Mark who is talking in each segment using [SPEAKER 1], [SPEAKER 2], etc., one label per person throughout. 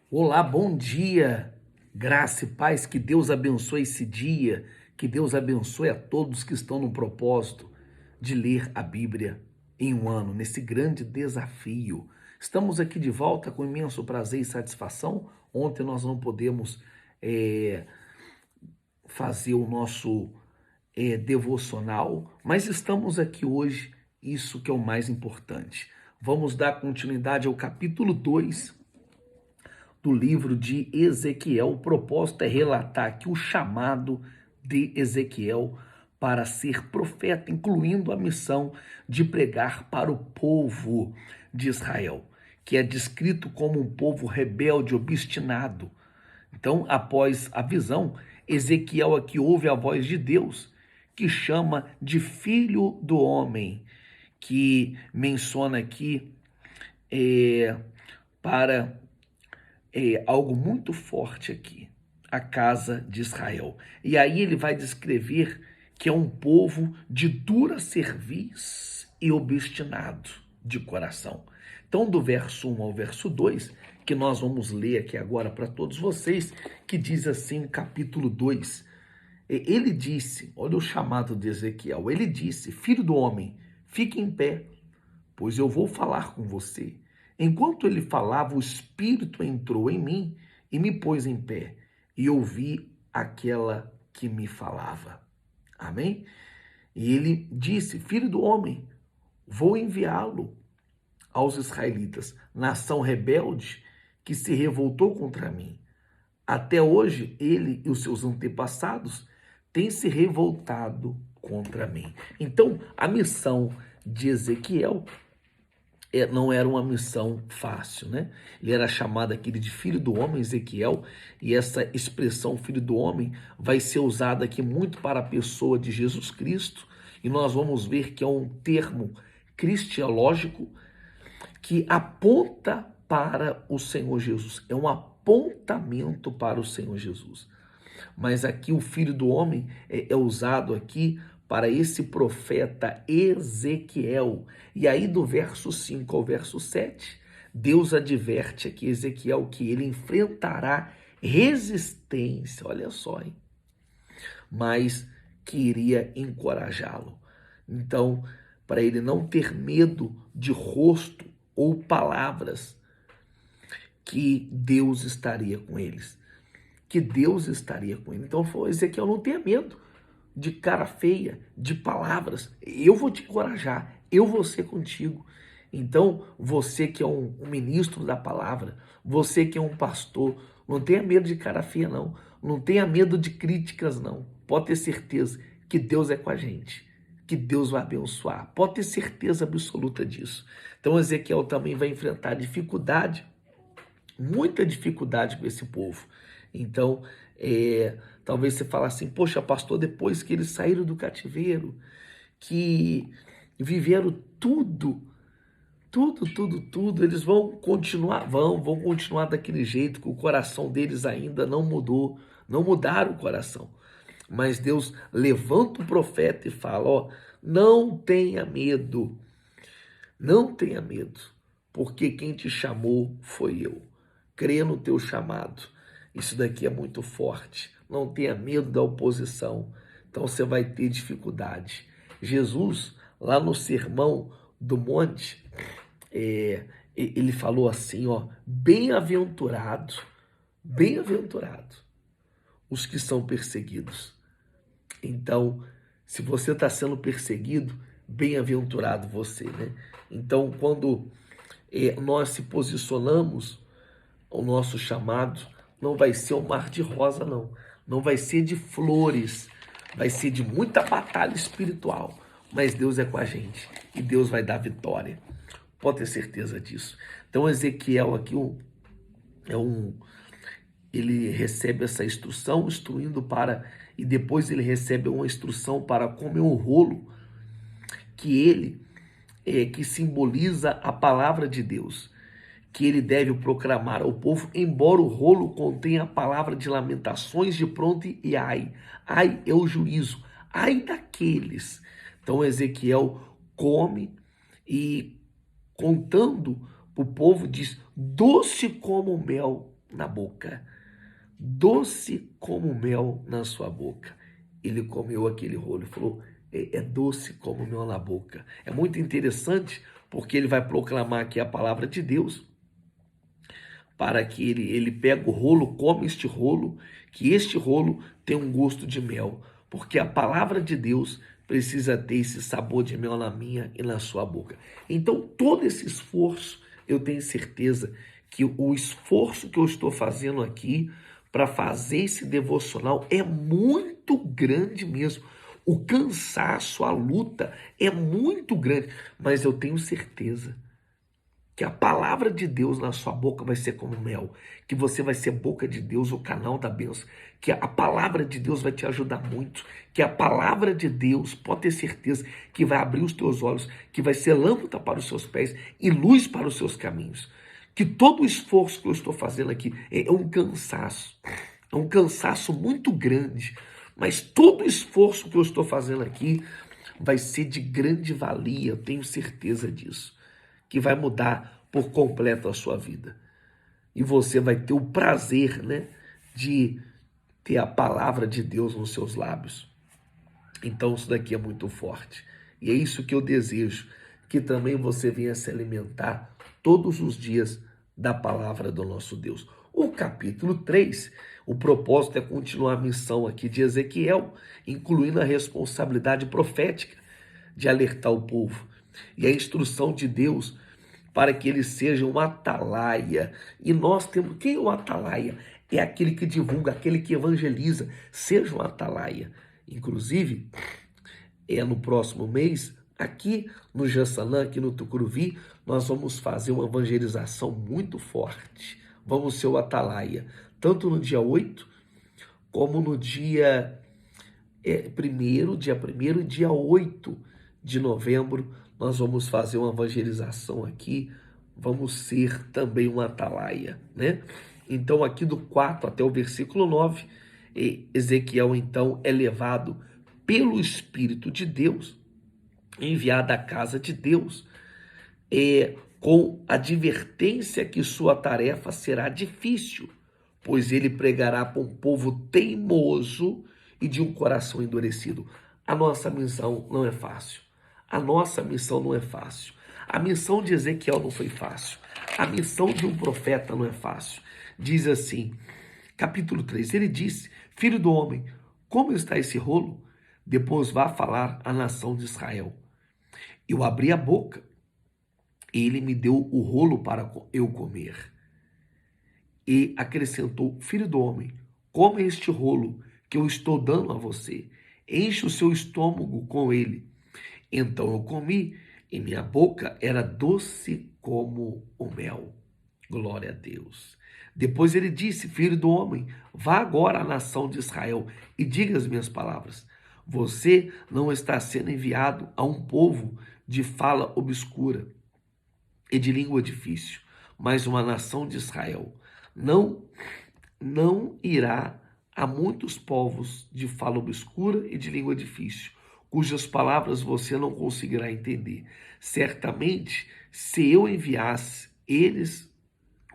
[SPEAKER 1] Olá, bom dia, graça e paz, que Deus abençoe esse dia, que Deus abençoe a todos que estão no propósito de ler a Bíblia em um ano, nesse grande desafio. Estamos aqui de volta com imenso prazer e satisfação. Ontem nós não podemos fazer o nosso devocional, mas estamos aqui hoje, isso que é o mais importante. Vamos dar continuidade ao capítulo 2 do livro de Ezequiel. O propósito é relatar aqui o chamado de Ezequiel para ser profeta, incluindo a missão de pregar para o povo de Israel, que é descrito como um povo rebelde, obstinado. Então, após a visão, Ezequiel aqui ouve a voz de Deus, que chama de filho do homem, que menciona aqui para algo muito forte aqui, a casa de Israel. E aí ele vai descrever que é um povo de dura cerviz e obstinado de coração. Então, do verso 1 ao verso 2, que nós vamos ler aqui agora para todos vocês, que diz assim, capítulo 2, ele disse, olha o chamado de Ezequiel, ele disse, filho do homem, fique em pé, pois eu vou falar com você. Enquanto ele falava, o Espírito entrou em mim e me pôs em pé, e ouvi aquela que me falava. Amém? E ele disse, filho do homem, vou enviá-lo aos israelitas, nação rebelde que se revoltou contra mim. Até hoje, ele e os seus antepassados têm se revoltado contra mim. Então, a missão de Ezequiel não era uma missão fácil, né? Ele era chamado aqui de filho do homem, Ezequiel, e essa expressão filho do homem vai ser usada aqui muito para a pessoa de Jesus Cristo, e nós vamos ver que é um termo cristiológico que aponta para o Senhor Jesus, é um apontamento para o Senhor Jesus. Mas aqui o filho do homem é usado aqui para esse profeta Ezequiel. E aí do verso 5 ao verso 7, Deus adverte aqui Ezequiel que ele enfrentará resistência, olha só, hein? Mas que iria encorajá-lo. Então, para ele não ter medo de rosto ou palavras, que Deus estaria com eles. Que Deus estaria com ele. Então, falou, Ezequiel, não tenha medo de cara feia, de palavras. Eu vou te encorajar, eu vou ser contigo. Então, você que é um ministro da palavra, você que é um pastor, não tenha medo de cara feia, não. Não tenha medo de críticas, não. Pode ter certeza que Deus é com a gente, que Deus vai abençoar. Pode ter certeza absoluta disso. Então, Ezequiel também vai enfrentar dificuldade, muita dificuldade com esse povo. Então, talvez você fale assim, poxa, pastor, depois que eles saíram do cativeiro, que viveram tudo, eles vão continuar, vão continuar daquele jeito, que o coração deles ainda não mudou, não mudaram o coração. Mas Deus levanta o profeta e fala, ó, não tenha medo, porque quem te chamou foi eu. Crê no teu chamado. Isso daqui é muito forte. Não tenha medo da oposição. Então você vai ter dificuldade. Jesus, lá no Sermão do Monte, ele falou assim, ó, bem-aventurado os que são perseguidos. Então, se você está sendo perseguido, bem-aventurado você, né? Então, quando nós se posicionamos, o nosso chamado não vai ser um mar de rosa, não. Não vai ser de flores, vai ser de muita batalha espiritual. Mas Deus é com a gente e Deus vai dar vitória. Pode ter certeza disso. Então, Ezequiel aqui ele recebe essa instrução, instruindo para, e depois ele recebe uma instrução para comer um rolo, que simboliza a palavra de Deus, que ele deve proclamar ao povo, embora o rolo contenha a palavra de lamentações de pronto e ai. Ai é o juízo, ai daqueles. Então Ezequiel come e contando o povo diz, doce como mel na boca, doce como mel na sua boca. Ele comeu aquele rolo e falou, é doce como mel na boca. É muito interessante porque ele vai proclamar aqui a palavra de Deus, para que ele pega o rolo, come este rolo, que este rolo tem um gosto de mel, porque a palavra de Deus precisa ter esse sabor de mel na minha e na sua boca. Então, todo esse esforço, eu tenho certeza que o esforço que eu estou fazendo aqui para fazer esse devocional é muito grande mesmo. O cansaço, a luta é muito grande, mas eu tenho certeza que a palavra de Deus na sua boca vai ser como mel, que você vai ser boca de Deus, o canal da bênção, que a palavra de Deus vai te ajudar muito, que a palavra de Deus, pode ter certeza, que vai abrir os teus olhos, que vai ser lâmpada para os seus pés e luz para os seus caminhos. Que todo o esforço que eu estou fazendo aqui é um cansaço muito grande, mas todo o esforço que eu estou fazendo aqui vai ser de grande valia, eu tenho certeza disso, que vai mudar por completo a sua vida. E você vai ter o prazer, né, de ter a palavra de Deus nos seus lábios. Então isso daqui é muito forte. E é isso que eu desejo, que também você venha se alimentar todos os dias da palavra do nosso Deus. O capítulo 3, o propósito é continuar a missão aqui de Ezequiel, incluindo a responsabilidade profética de alertar o povo e a instrução de Deus para que ele seja um atalaia. E nós temos... Quem é o atalaia? É aquele que divulga, aquele que evangeliza. Seja um atalaia. Inclusive, no próximo mês, aqui no Jaçanã, aqui no Tucuruvi, nós vamos fazer uma evangelização muito forte. Vamos ser o atalaia, tanto no dia 8, como no dia 1º, dia 1º e dia 8 de novembro, nós vamos fazer uma evangelização aqui, vamos ser também um atalaia, né? Então aqui do 4 até o versículo 9, Ezequiel então é levado pelo Espírito de Deus, enviado à casa de Deus, com a advertência que sua tarefa será difícil, pois ele pregará para um povo teimoso e de um coração endurecido. A nossa missão não é fácil. A nossa missão não é fácil. A missão de Ezequiel não foi fácil. A missão de um profeta não é fácil. Diz assim, capítulo 3, ele disse, filho do homem, como está esse rolo? Depois vá falar à nação de Israel. Eu abri a boca, e ele me deu o rolo para eu comer. E acrescentou, filho do homem, come este rolo que eu estou dando a você. Enche o seu estômago com ele. Então eu comi, e minha boca era doce como o mel. Glória a Deus. Depois ele disse, filho do homem, vá agora à nação de Israel e diga as minhas palavras. Você não está sendo enviado a um povo de fala obscura e de língua difícil, mas uma nação de Israel. Não irá a muitos povos de fala obscura e de língua difícil, cujas palavras você não conseguirá entender. Certamente, se eu enviasse, eles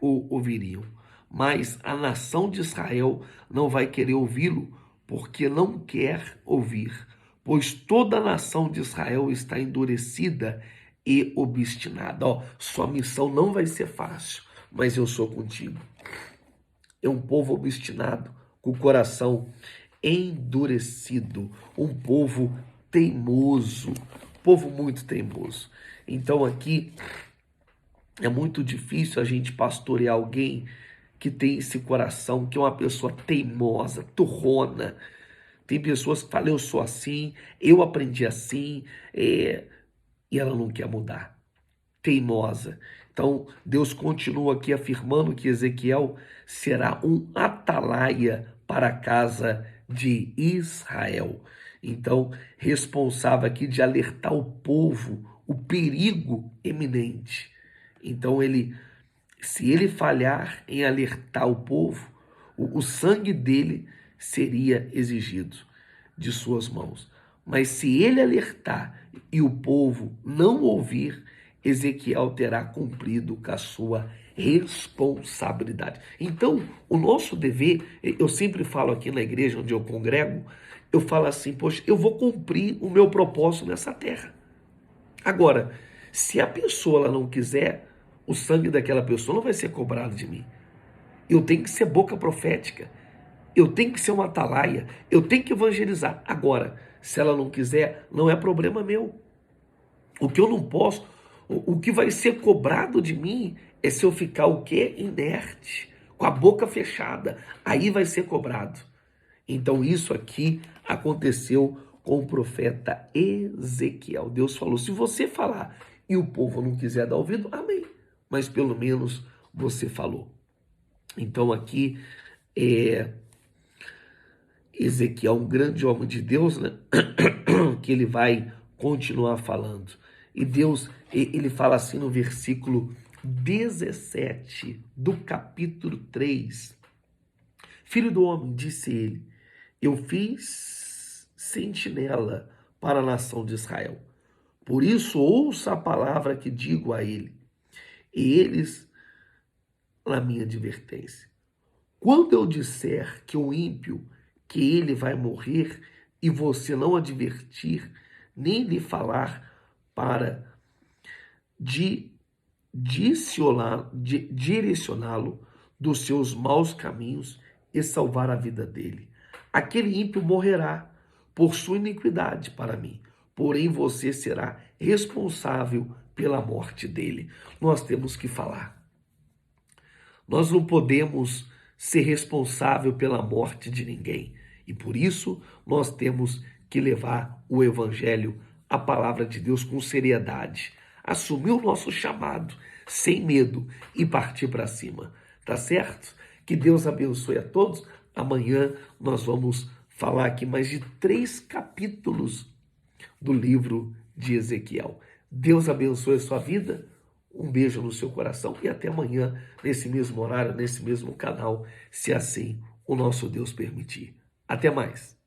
[SPEAKER 1] o ouviriam. Mas a nação de Israel não vai querer ouvi-lo, porque não quer ouvir, pois toda a nação de Israel está endurecida e obstinada. Sua missão não vai ser fácil, mas eu sou contigo. É um povo obstinado, com o coração endurecido, um povo teimoso, povo muito teimoso. Então aqui é muito difícil a gente pastorear alguém que tem esse coração, que é uma pessoa teimosa, turrona. Tem pessoas que falam, eu sou assim, eu aprendi assim, e ela não quer mudar. Teimosa. Então, Deus continua aqui afirmando que Ezequiel será um atalaia para a casa de Israel. Então, responsável aqui de alertar o povo, o perigo iminente. Então, se ele falhar em alertar o povo, o sangue dele seria exigido de suas mãos. Mas se ele alertar e o povo não ouvir, Ezequiel terá cumprido com a sua responsabilidade. Então, o nosso dever, eu sempre falo aqui na igreja onde eu congrego, eu falo assim, poxa, eu vou cumprir o meu propósito nessa terra. Agora, se a pessoa ela não quiser, o sangue daquela pessoa não vai ser cobrado de mim. Eu tenho que ser boca profética. Eu tenho que ser uma atalaia. Eu tenho que evangelizar. Agora, se ela não quiser, não é problema meu. O que eu não posso, o que vai ser cobrado de mim é se eu ficar o quê? Inerte, com a boca fechada. Aí vai ser cobrado. Então isso aqui aconteceu com o profeta Ezequiel. Deus falou, se você falar e o povo não quiser dar ouvido, amém. Mas pelo menos você falou. Então aqui Ezequiel, um grande homem de Deus, né? Que ele vai continuar falando. E Deus, ele fala assim no versículo 17 do capítulo 3. Filho do homem, disse ele, eu fiz sentinela para a nação de Israel. Por isso ouça a palavra que digo a ele. E eles, na minha advertência. Quando eu disser que o ímpio, que ele vai morrer, e você não advertir, nem lhe falar para direcioná-lo dos seus maus caminhos e salvar a vida dele. Aquele ímpio morrerá por sua iniquidade para mim, porém você será responsável pela morte dele. Nós temos que falar. Nós não podemos ser responsável pela morte de ninguém. E por isso nós temos que levar o evangelho, a palavra de Deus com seriedade. Assumir o nosso chamado sem medo e partir para cima. Tá certo? Que Deus abençoe a todos. Amanhã nós vamos falar aqui mais de 3 capítulos do livro de Ezequiel. Deus abençoe a sua vida. Um beijo no seu coração e até amanhã, nesse mesmo horário, nesse mesmo canal, se assim o nosso Deus permitir. Até mais.